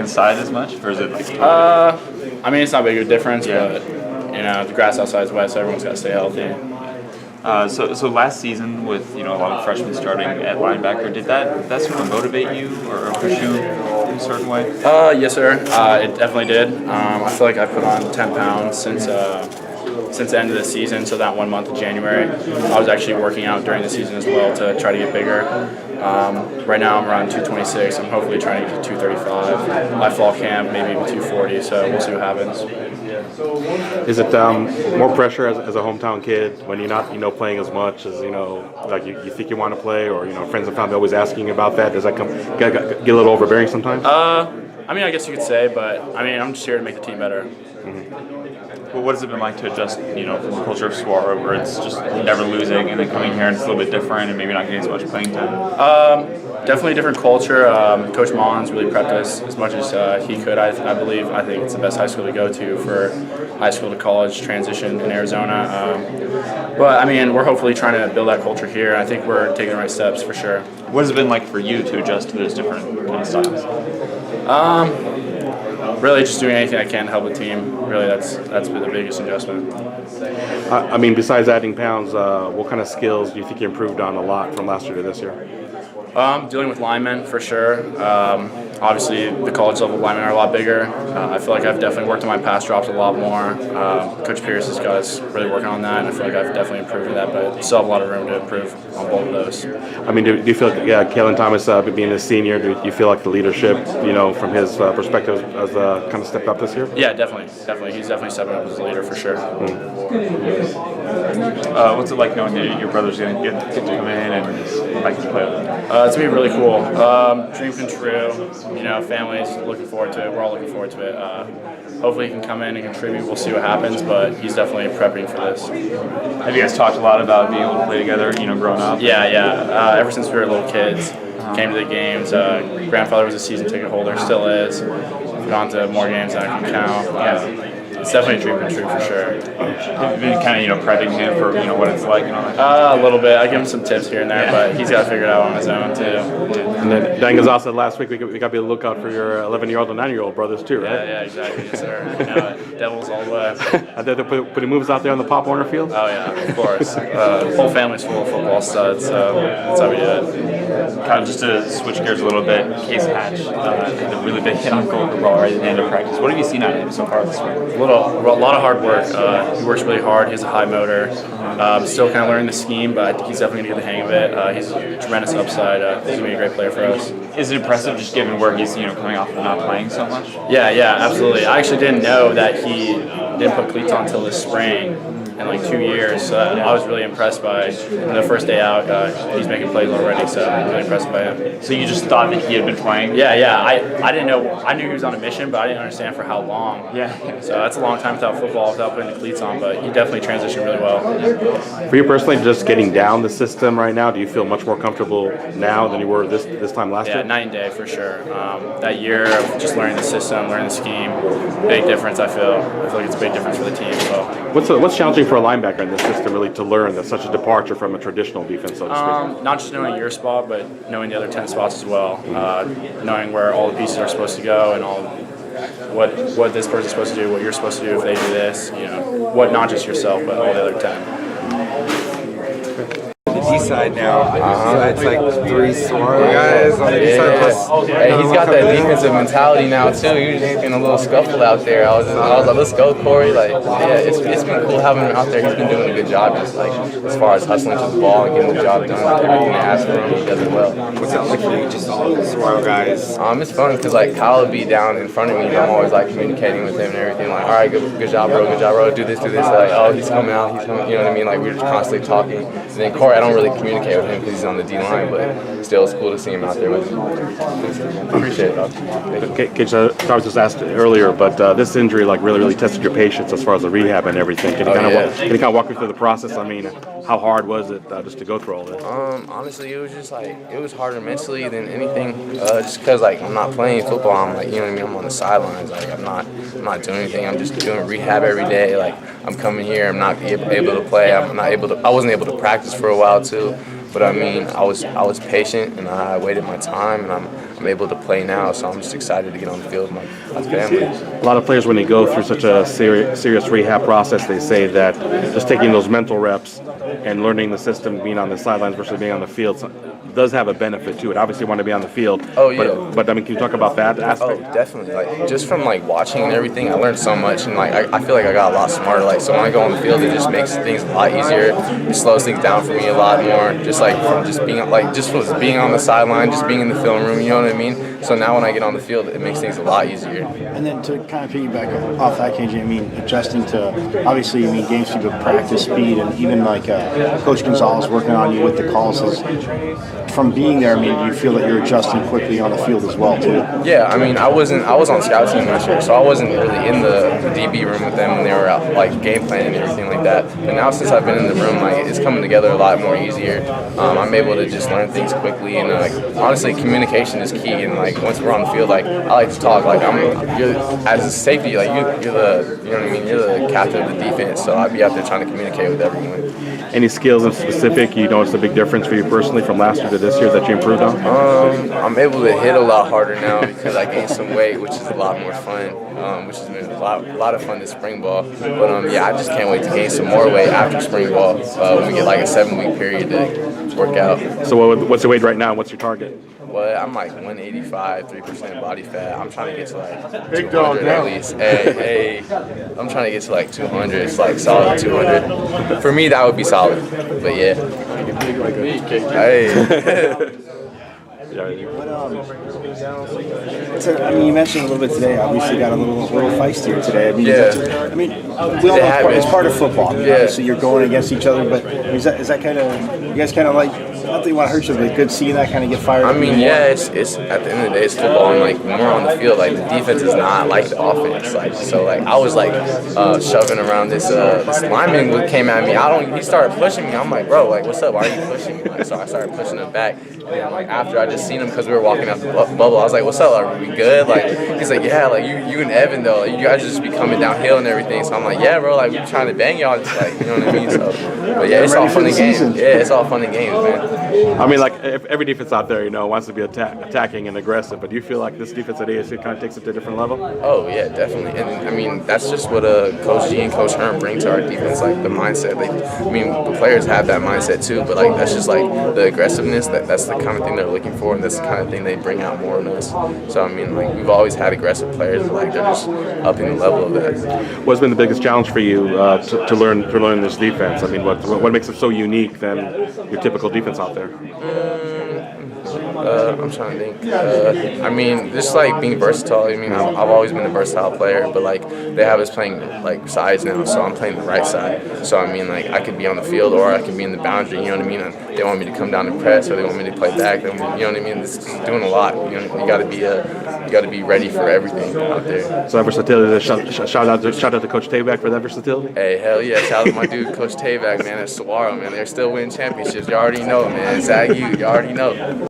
inside as much, or is it like? I mean, it's not a big difference, but you know, the grass outside is wet, so everyone's got to stay healthy. So last season with a lot of freshmen starting at linebacker, did that sort of motivate you or push you in a certain way? Yes, sir. It definitely did. I feel like I put on 10 pounds since the end of the season, so that 1 month of January. I was actually working out during the season as well to try to get bigger. Right now I'm around 226. I'm hopefully trying to get to 235. My fall camp, maybe even 240, so we'll see what happens. Is it more pressure as a hometown kid when you're not playing as much as like you think you want to play, or friends and family always asking about that? Does that get a little overbearing sometimes? I mean, I guess you could say, but I mean, I'm just here to make the team better. Well, what has it been like to adjust, from the culture of Saguaro, where it's just never losing, and then coming here and it's a little bit different, and maybe not getting as much playing time? Definitely a different culture. Coach Mullins really prepped us as much as he could. I believe. I think it's the best high school to go to for high school to college transition in Arizona. But I mean, we're hopefully trying to build that culture here. I think we're taking the right steps for sure. What has it been like for you to adjust to those different kind of styles? Really, just doing anything I can to help the team. Really, that's been the biggest adjustment. I mean, besides adding pounds, what kind of skills do you think you improved on a lot from last year to this year? Dealing with linemen for sure. Obviously, the college level linemen are a lot bigger. I feel like I've definitely worked on my pass drops a lot more. Coach Pierce has got us really working on that, and I feel like I've definitely improved in that, but still have a lot of room to improve on both of those. I mean, do you feel like, Kalen Thomas being a senior, do you feel like the leadership, from his perspective, has kind of stepped up this year? Yeah, definitely. He's definitely stepping up as a leader for sure. What's it like knowing that your brother's going to get to come in and like to play with him? It's going to be really cool. Dream come true. Family's looking forward to it. We're all looking forward to it. Hopefully he can come in and contribute. We'll see what happens, but he's definitely prepping for this. Have you guys talked a lot about being able to play together, growing up? Yeah. Ever since we were little kids, came to the games. Grandfather was a season ticket holder, still is. We've gone to more games than I can count. It's definitely a dream come true for sure. Have you been kind of prepping him for what it's like and all that? A little bit. I give him some tips here and there, but he's got to figure it out on his own too. And then Dan Gonzalez said last week we got to be on the lookout for your 11-year-old and 9-year-old brothers too, right? Yeah, exactly, yes, sir. Devils all the way. Are they putting moves out there on the Pop Warner field? Oh yeah, of course. The whole family's full of football studs, so that's how we do it. Kind of just to switch gears a little bit, Case Hatch, the really big hit on goal ball right at the end of practice. What have you seen out of him so far this week? A lot of hard work. He works really hard. He has a high motor. Still kind of learning the scheme, but I think he's definitely going to get the hang of it. He's a tremendous upside. He's going to be a great player for us. Is it impressive just given where he's coming off of not playing so much? Yeah, absolutely. I actually didn't know that he didn't put cleats on until this spring. In like 2 years, so I was really impressed by the first day out. He's making plays already, so I'm really impressed by him. So you just thought that he had been playing? Yeah. I didn't know. I knew he was on a mission, but I didn't understand for how long. Yeah. So that's a long time without football, without putting the cleats on. But he definitely transitioned really well. For you personally, just getting down the system right now, do you feel much more comfortable now than you were this time last year? Yeah, night and day for sure. That year of just learning the system, learning the scheme, big difference. I feel like it's a big difference for the team as well. What's challenging for a linebacker in this system really to learn? That's such a departure from a traditional defense, so to speak. Not just knowing your spot, but knowing the other 10 spots as well. Knowing where all the pieces are supposed to go and all what this person's supposed to do, what you're supposed to do if they do this. What not just yourself, but all the other 10. East side now, so it's like 3 Saguaro guys on the east side. Plus, hey, he's got that defensive mentality now too. He was in a little scuffle out there. I was like, let's go, Corey. Like, yeah, it's been cool having him out there. He's been doing a good job, just like as far as hustling to the ball and getting the job done. Like everything they ask for him, he does it well. What's that like for you, just all the Saguaro guys? It's fun because like Kyle would be down in front of me, and I'm always like communicating with him and everything. Like, all right, good job, bro. Do this. Like, oh, he's coming out. You know what I mean? Like we're just constantly talking. And then Corey, I don't really communicate with him because he's on the D line, but still, it's cool to see him out there with him. Appreciate it, dog. I was just asked earlier, but this injury really tested your patience as far as the rehab and everything. Can you kind of walk me through the process? I mean, how hard was it just to go through all this? Honestly, it was just it was harder mentally than anything. Just because I'm not playing football, I'm I'm on the sidelines. I'm not doing anything. I'm just doing rehab every day. I'm coming here. I'm not able to play. I wasn't able to practice for a while too. But I was patient and I waited my time, and I'm able to play now. So I'm just excited to get on the field with my family. A lot of players, when they go through such a serious rehab process, they say that just taking those mental reps and learning the system, being on the sidelines versus being on the field, does have a benefit to it. Obviously, you want to be on the field. Oh, yeah. But I mean, can you talk about that aspect? Oh, definitely. Like, just from like watching and everything, I learned so much, and like I feel like I got a lot smarter. Like, so when I go on the field, it just makes things a lot easier. It slows things down for me a lot more. Just like from just being being on the sideline, just being in the film room. You know what I mean? So now when I get on the field, it makes things a lot easier. And then to kind of piggyback off that, KJ, I mean, adjusting to obviously, I mean, games through the practice speed, and even like Coach Gonzalez working on you with the calls. From being there, I mean, do you feel that you're adjusting quickly on the field as well, too? Yeah, I mean, I was on scout team last year, so I wasn't really in the DB room with them when they were out, like, game planning and everything like that. But now since I've been in the room, like, it's coming together a lot more easier. I'm able to just learn things quickly, and honestly, communication is key. And like once we're on the field, like I like to talk. Like as a safety, like you're the, you know what I mean? You're the captain of the defense, so I'd be out there trying to communicate with everyone. Any skills in specific you noticed a big difference for you personally from last year to this year that you improved on? I'm able to hit a lot harder now because I gained some weight, which is a lot more fun, which has been a lot of fun this spring ball. But yeah, I just can't wait to gain some more weight after spring ball when we get like a 7-week period to work out. So what's your weight right now and what's your target? Well, I'm like 185, 3% body fat. I'm trying to get to like 200 at least. Hey, I'm trying to get to like 200. It's like solid 200. For me, that would be solid. But yeah. Hey. So, I mean, you mentioned a little bit today. Obviously, got a little feistier today. I mean, yeah. I mean, we all know it's part of football. I mean, yeah. Obviously, you're going against each other, but is that kind of, you guys kind of like, not that you want to hurt you, but good seeing that kind of get fired. I mean, yeah, it's at the end of the day, it's football, and like when we're on the field, like the defense is not like the offense. Like so, like I was like shoving around this lineman who came at me. He started pushing me. I'm like, bro, like what's up? Why are you pushing me? Like, so I started pushing him back. And then, like after I just seen him because we were walking out the bubble, I was like, what's up? Are we good? Like he's like, yeah, like you and Evan though, like, you guys just be coming downhill and everything. So I'm like, yeah, bro, like we're trying to bang y'all, just like you know what I mean. So, but yeah, it's all fun and games. Yeah, it's all fun and games, man. I mean, like every defense out there, wants to be attacking and aggressive, but do you feel like this defense at ASU kind of takes it to a different level? Oh yeah, definitely. And I mean, that's just what Coach G and Coach Herm bring to our defense, like the mindset. The players have that mindset too, but like that's just like the aggressiveness. That's the kind of thing they're looking for, and that's the kind of thing they bring out more in us. So I mean, like we've always had aggressive players, but like they're just upping the level of that. What's been the biggest challenge for you to learn this defense? I mean, what makes it so unique than your typical defense out there? I'm trying to think. I mean, just like being versatile. I mean, I've always been a versatile player, but like they have us playing like sides now, so I'm playing the right side. So I mean, like I could be on the field or I could be in the boundary. You know what I mean? And they want me to come down and press, or they want me to play back. You know what I mean? It's doing a lot. You know, you got to be ready for everything out there. So that versatility. Shout out to Coach Tayback for that versatility. Hey, hell yeah! Shout out to my dude, Coach Tayback, man. At Saguaro, man. They're still winning championships. You already know, man. Zag, you already know.